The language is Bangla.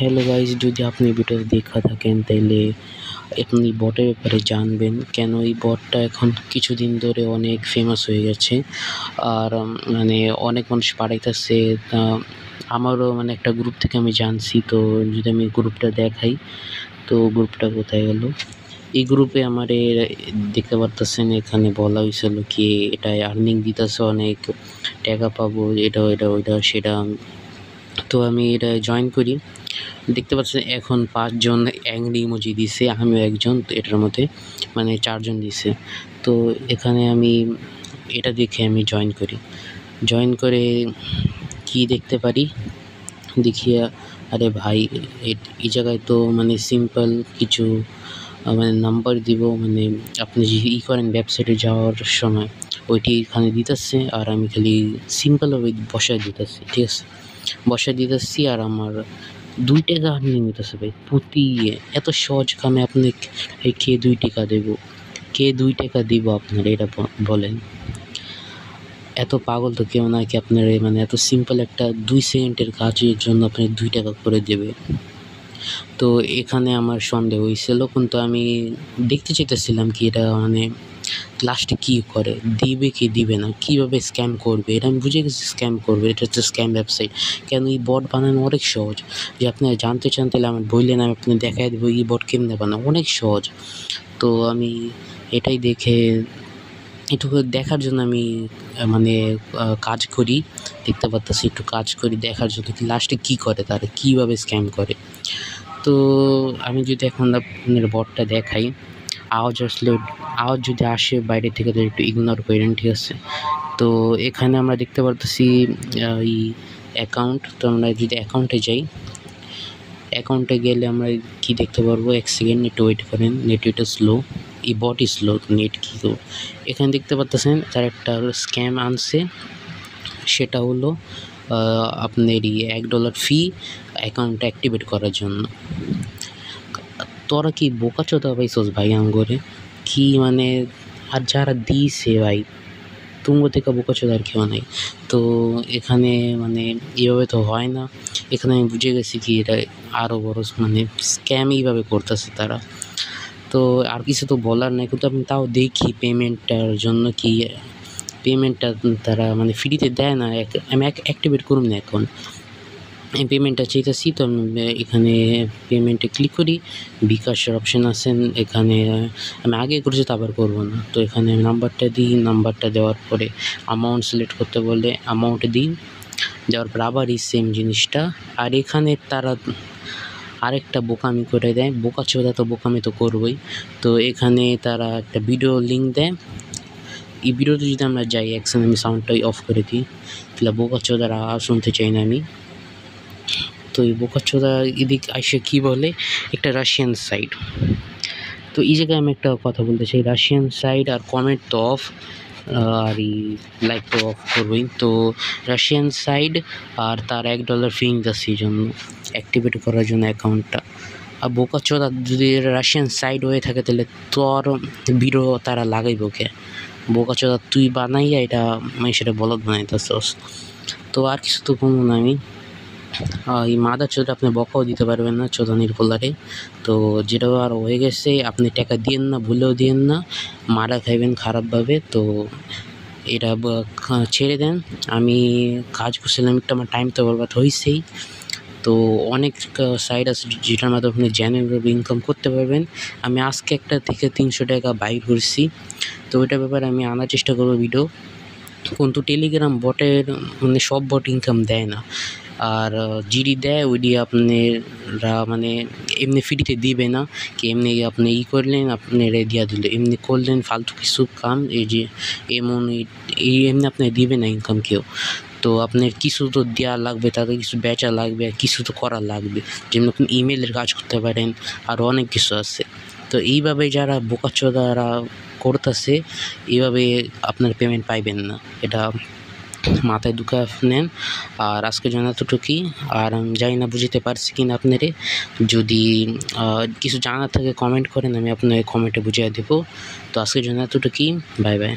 হ্যালো গাইস, যদি আপনি ভিডিওটা দেখা থাকেন তাইলে আপনি বটের ব্যাপারে জানবেন কেন এই বটটা এখন কিছুদিন ধরে অনেক ফেমাস হয়ে গেছে। আর মানে অনেক মানুষ বাড়াইতেছে। আমারও মানে একটা গ্রুপ থেকে আমি জানছি। তো যদি আমি গ্রুপটা দেখাই, তো গ্রুপটা কোথায় গেল? এই গ্রুপে আমারে দেখতে পারতেছেন, এখানে বলা হয়েছিল কি এটায় আর্নিং দিতেছে, অনেক টাকা পাবো, এটা ওইটা ওইটা সেটা। তো আমি এটা জয়েন করি। দেখতে পাচ্ছেন এখন 5 জন অ্যাংরি ইমোজি দিছে, আমিও একজন। তো এটার মধ্যে মানে 4 জন দিছে। তো এখানে আমি এটা দেখে আমি জয়েন করি। জয়েন করে কি দেখতে পারি, দেখি আরে ভাই এই জায়গায় তো মানে সিম্পল কিছু মানে নাম্বার দিব, মানে আপনি যে করেন ওয়েবসাইটে যাওয়ার সময় ওইটি এখানে দিতেছে, আর আমি খালি সিম্পলভাবে বসায় দিতেছি। ঠিক আছে, বসায় দিতেছি আর আমার 2 টাকা আর্নিং হইতেছে ভাই প্রতি। এত সহজ কামে আপনি কে 2 টাকা দেব? কে 2 টাকা দিব আপনারা, এটা বলেন? এত পাগল তো কেউ না কি আপনার মানে এত সিম্পল একটা 2 সেকেন্ডের কাজের জন্য আপনি 2 টাকা করে দেবে। তো এখানে আমার সন্দেহ হয়েছিল, কিন্তু আমি দেখতে চাইতেছিলাম কি এটা মানে লাস্টে কী করে, দিবে কি দিবে না, কীভাবে স্ক্যাম করবে। এটা আমি বুঝে গেছি স্ক্যাম করবে, এটা হচ্ছে স্ক্যাম ওয়েবসাইট। কেন এই বট বানানো অনেক সহজ। যে আপনি জানতে চান তাহলে আমার বললেন, আমি আপনি দেখাই দেবো এই বট কেমনে বানানো, অনেক সহজ। তো আমি এটাই দেখে এটুকু দেখার জন্য আমি মানে কাজ করি, দেখতে পারতেছি একটু কাজ করি দেখার জন্য কি লাস্টে কী করে, তারা কীভাবে স্ক্যাম করে। তো আমি যদি এখন আপনার বটটা দেখাই, আওয়াজ যদি আসে বাইরে থেকে তো একটু ইগনোর করেন, ঠিক আছে? তো এখানে আমরা দেখতে পারতেছি এই অ্যাকাউন্ট। তো আমরা যদি অ্যাকাউন্টে যাই, অ্যাকাউন্টে গেলে আমরা কি দেখতে পারবো, 1 সেকেন্ড একটু ওয়েট করেন, নেট স্লো, এই বট স্লো, নেট কী তো। এখানে দেখতে পারতেছেন তার একটা স্ক্যাম আনছে, সেটা হলো আপনার এই $1 ফি অ্যাকাউন্ট অ্যাক্টিভেট করার জন্য। তোরা কি বোকাচোদা পাইছস ভাই আঙ্গরে? কি মানে, আর যারা দিছে ভাই তুঙ্গ থেকে বোকাচোদা আর কেউ নাই। তো এখানে মানে এভাবে তো হয় না। এখানে আমি বুঝে গেছি কি এটা আরও বড় মানে স্ক্যাম এইভাবে করতেছে তারা। তো আর কিছু তো বলার নাই, কিন্তু আমি তাও দেখি পেমেন্টটার জন্য কি পেমেন্টটা তারা মানে ফ্রিতে দেয় না। আমি অ্যাক্টিভেট করুন না এখন, আমি পেমেন্টটা চাইতেছি। তো আমি এখানে পেমেন্টে ক্লিক করি, বিকাশের অপশান আছেন এখানে, আমি আগে করেছি তো আবার করবো না। তো এখানে নাম্বারটা দিই, নাম্বারটা দেওয়ার পরে অ্যামাউন্ট সিলেক্ট করতে বলে অ্যামাউন্ট দিই, দেওয়ার পর আবার এই সেম জিনিসটা। আর এখানে তারা আরেকটা বোকামি করে দেয়, বোকাচোদা তো বোকামি তো করবই। তো এখানে তারা একটা ভিডিও লিঙ্ক দেয়, এই ভিডিওতে যদি আমরা যাই, একসাথে আমি সাউন্ডটাই অফ করে দিই, তাহলে বোকাচোদার আওয়াজ শুনতে চাই না আমি। তো এই বোকাচোদা এদিক আইসে কী বলে, একটা রাশিয়ান সাইট। তো এই জায়গায় আমি একটা কথা বলতে চাই, রাশিয়ান সাইট আর কমেন্ট তো অফ, আর এই লাইক তো অফ করবই। তো রাশিয়ান সাইড আর তার $1 ফি নিতেছে এই জন্য অ্যাক্টিভেট করার জন্য অ্যাকাউন্টটা। আর বোকাচোদা যদি রাশিয়ান সাইড হয়ে থাকে তাহলে তোর ভিডিও তারা লাগাইব কে? বোকাচোদা তুই বানাইয়া এটা সেটা বলদ বানাইতেছস। তো আর কিছু তো বলবো না আমি। এই মাদার চোদা আপনি বকাও দিতে পারবেন না চোদানির পোলারে। তো যেটা আর হয়ে গেছে, আপনি টাকা দিয়েন না, ভুলেও দিয়েন না, মারা খাইবেন খারাপভাবে। তো এটা ছেড়ে দেন। আমি কাজ করছিলাম একটা, আমার টাইম তো বরবাদ হয়েছেই। তো অনেক সাইট আছে যেটার মাধ্যমে আপনি জেনুইনভাবে ইনকাম করতে পারবেন। আমি আজকে একটা থেকে 300 টাকা বাইর করছি। তো ওইটার ব্যাপারে আমি আনার চেষ্টা করবো ভিডিও। কিন্তু টেলিগ্রাম বটের মানে সব বট ইনকাম দেয় না। আর জিডি দেয় ওইডি আপনারা মানে এমনি ফ্রিতে দিবে না, কি এমনি আপনি করলেন আপনারা দিয়া দিল, এমনি করলেন ফালতু কিছু কাম, এই যে এমন এই এমনি আপনি দিবে না ইনকাম কেউ। তো আপনার কিছু তো দেওয়া লাগবে, তাদের কিছু বেচা লাগবে, আর কিছু তো করা লাগবে, যেমন আপনি ইমেলের কাজ করতে পারেন, আরও অনেক কিছু আছে। তো এইভাবে যারা বোকাচোদারা করতেছে, এইভাবে আপনার পেমেন্ট পাইবেন না, এটা মাথায় ঢুকা নেন। আর আজকের জন্য এতটুকুই। আর আমি জানি না বুঝতে পারছি কি না আপনারে, যদি কিছু জানার থাকে কমেন্ট করেন, আমি আপনাকে কমেন্টে বুঝিয়ে দেবো। তো আজকের জন্য এতটুকুই, বাই বাই।